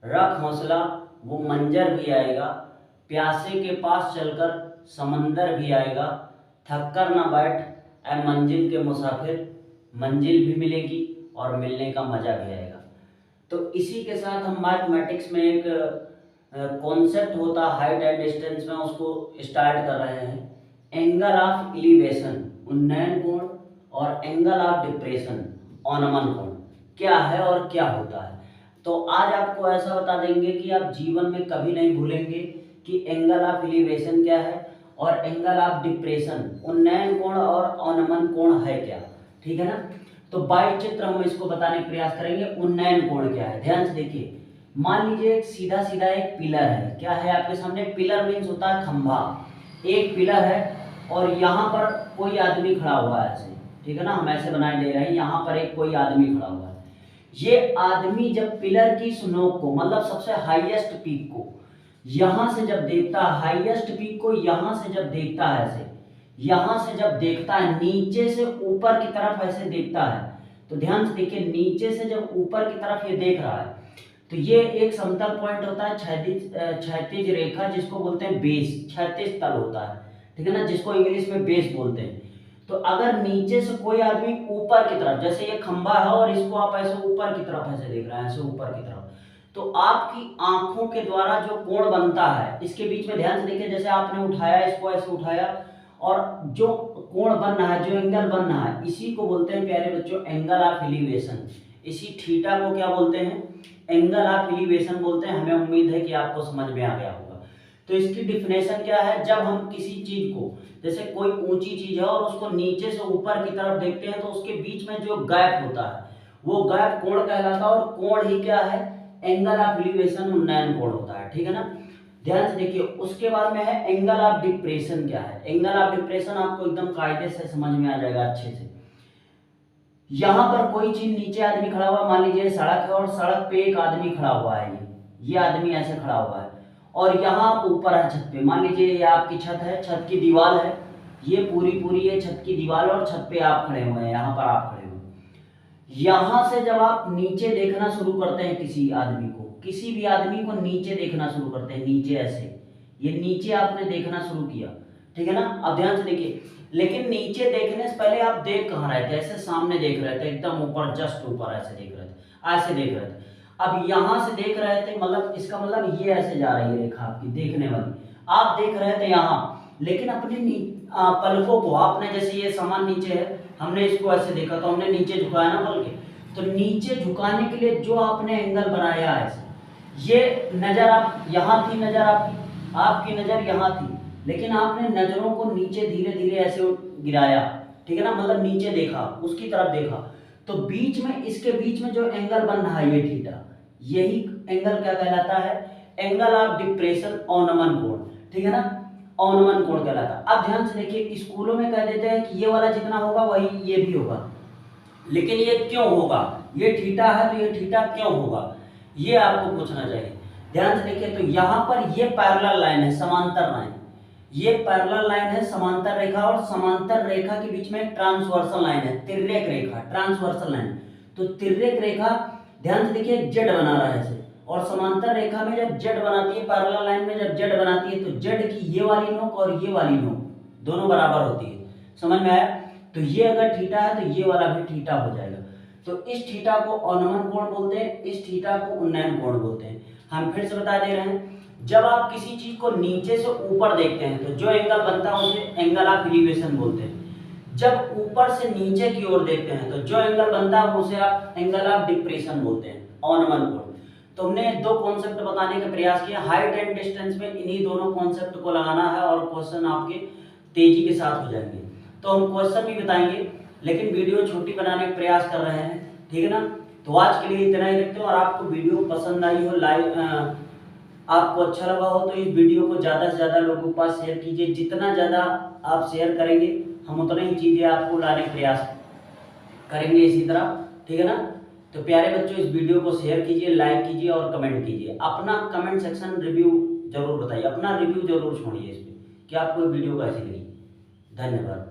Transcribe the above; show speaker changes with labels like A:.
A: रख हौसला वो मंजर भी आएगा, प्यासे के पास चलकर समंदर भी आएगा, थक कर ना बैठ ऐ मंजिल के मुसाफिर, मंजिल भी मिलेगी और मिलने का मज़ा भी आएगा। तो इसी के साथ हम मैथमेटिक्स में एक कॉन्सेप्ट होता है हाइट एंड डिस्टेंस में, उसको स्टार्ट कर रहे हैं। एंगल ऑफ एलिवेशन उन्नयन कोण और एंगल ऑफ डिप्रेशन अवनमन कोण क्या है और क्या होता है। तो आज आपको ऐसा बता देंगे कि आप जीवन में कभी नहीं भूलेंगे कि एंगल ऑफ एलिवेशन क्या है और एंगल ऑफ डिप्रेशन उन्नयन कोण और अवनमन कोण है क्या। ठीक है ना। तो बाई चित्र हम इसको बताने का प्रयास करेंगे। उन्नयन कोण क्या है, ध्यान से देखिए। मान लीजिए एक सीधा सीधा एक पिलर है, क्या है आपके सामने, पिलर मीन्स होता है खंभा। एक पिलर है और यहाँ पर कोई आदमी खड़ा हुआ है ऐसे, ठीक है ना, हम ऐसे बनाए दे रहे हैं, यहाँ पर एक कोई आदमी खड़ा हुआ है। ये आदमी जब पिलर की स्नोक को, मतलब सबसे हाईएस्ट पीक को यहाँ से जब देखता है, हाईएस्ट पीक को यहाँ से जब देखता है ऐसे, यहाँ से जब देखता है, नीचे से ऊपर की तरफ ऐसे देखता है, तो ध्यान से देखिए, नीचे से जब ऊपर की तरफ ये देख रहा है तो ये एक समतल पॉइंट होता है, क्षैतिज रेखा जिसको बोलते हैं बेस, क्षैतिज तल होता है, ठीक है ना, जिसको इंग्लिश में बेस बोलते हैं। तो अगर नीचे से कोई आदमी ऊपर की तरफ, जैसे ये खंभा है और इसको आप ऐसे ऊपर की तरफ ऐसे देख रहे हैं, ऐसे ऊपर की तरफ, तो आपकी आंखों के द्वारा जो कोण बनता है, इसके बीच में ध्यान से देखिए, जैसे आपने उठाया, इसको ऐसे उठाया और जो कोण बन रहा है, जो एंगल बन रहा है, इसी को बोलते हैं प्यारे बच्चों एंगल ऑफ एलिवेशन। इसी थीटा को क्या बोलते हैं, एंगल ऑफ एलिवेशन बोलते हैं। हमें उम्मीद है कि आपको समझ में आ गया होगा। तो इसकी डिफिनेशन क्या है, जब हम किसी चीज को, जैसे कोई ऊंची चीज है और उसको नीचे से ऊपर की तरफ देखते हैं, तो उसके बीच में जो गैप होता है वो गैप कोण कहलाता है, और कोण ही क्या है, एंगल ऑफ एलिवेशन उन्नयन कोण होता है। ठीक है ना। ध्यान से देखिए, उसके बाद में है एंगल ऑफ डिप्रेशन क्या है। एंगल ऑफ डिप्रेशन आपको एकदम कायदे से समझ में आ जाएगा अच्छे से। यहाँ पर कोई चीज, नीचे आदमी खड़ा हुआ, मान लीजिए सड़क है और सड़क पे एक आदमी खड़ा हुआ है, ये आदमी ऐसे खड़ा हुआ है, और यहाँ आप ऊपर है छत पे, मान लीजिए ये आपकी छत है, छत की दीवार है, ये पूरी ये छत की दीवार और छत पे आप खड़े हुए हैं, यहाँ पर आप खड़े हुए। यहाँ से जब आप नीचे देखना शुरू करते हैं किसी आदमी को, किसी भी आदमी को नीचे देखना शुरू करते हैं, नीचे ऐसे, ये नीचे आपने देखना शुरू किया, ठीक है ना। अब ध्यान से देखिए, लेकिन नीचे देखने से पहले आप देख कहाँ रहे थे, ऐसे सामने देख रहे थे, एकदम ऊपर, जस्ट ऊपर ऐसे देख रहे थे, ऐसे देख रहे थे। अब यहाँ से देख रहे थे, मतलब इसका मतलब ये ऐसे जा रही है रेखा आपकी देखने वाली, आप देख रहे थे यहाँ, लेकिन अपने पलकों को आपने, जैसे ये सामान नीचे है, हमने इसको ऐसे देखा तो हमने नीचे झुकाया ना पलके, तो नीचे झुकाने के लिए जो आपने एंगल बनाया है ऐसे, ये नजर आप यहाँ थी, नजर आपकी नजर यहाँ थी, लेकिन आपने नजरों को नीचे धीरे धीरे ऐसे गिराया, ठीक है ना, मतलब नीचे देखा, उसकी तरफ देखा, तो बीच में, इसके बीच में जो एंगल बन रहा है ये थीटा, यही एंगल क्या कहलाता है, एंगल ऑफ डिप्रेशन अवनमन कोण, ठीक है ना, अवनमन कोण कहलाता है। अब ध्यान से देखिए, स्कूलों में कह देते हैं कि ये वाला जितना होगा वही ये भी होगा, लेकिन ये क्यों होगा, ये थीटा है तो ये थीटा क्यों होगा, ये आपको पूछना चाहिए। ध्यान से देखिए, तो यहाँ पर ये पैरेलल लाइन है, समांतर लाइन, ये पैरेलल लाइन है, समांतर रेखा, और समांतर रेखा के बीच में ट्रांसवर्सल लाइन है, तिर्यक रेखा, ट्रांसवर्सल लाइन। तो तिर्यक रेखा, ध्यान से देखिए, जेड बना रहा है इसे, और समांतर रेखा में जब जेड बनाती है, पैरेलल लाइन में जब जेड बनाती है, तो जेड की ये वाली नोक और ये वाली नोक दोनों बराबर होती है। समझ में आया। तो ये अगर थीटा है तो ये वाला भी थीटा हो जाएगा। तो इस थीटा को अवनमन कोण बोलते हैं, इस थीटा को उन्नयन कोण बोलते हैं। हम फिर से बता दे रहे हैं, जब आप किसी चीज को नीचे से ऊपर देखते हैं तो जो एंगल बनता है उसे एंगल ऑफ एलिवेशन बोलते हैं। जब ऊपर से नीचे की ओर देखते हैं तो जो एंगल बनता है उसे आप एंगल ऑफ डिप्रेशन बोलते हैं, अवनमन कोण। तो हमने दो कॉन्सेप्ट बताने का प्रयास किया, हाइट एंड डिस्टेंस में इन्हीं दोनों कॉन्सेप्ट को लगाना है और क्वेश्चन आपके तेजी के साथ हो जाएंगे। तो हम क्वेश्चन भी बताएंगे, लेकिन वीडियो छोटी बनाने का प्रयास कर रहे हैं, ठीक है ना। तो आज के लिए इतना ही रखते हैं, और आपको वीडियो पसंद आई हो, आपको अच्छा लगा हो, तो इस वीडियो को ज़्यादा से ज़्यादा लोगों के पास शेयर कीजिए। जितना ज़्यादा आप शेयर करेंगे, हम उतनी ही चीज़ें आपको लाने का प्रयास करेंगे इसी तरह, ठीक है ना। तो प्यारे बच्चों, इस वीडियो को शेयर कीजिए, लाइक कीजिए और कमेंट कीजिए। अपना कमेंट सेक्शन रिव्यू जरूर बताइए, अपना रिव्यू जरूर छोड़िए इस पर कि आपको वीडियो कैसी लगी। धन्यवाद।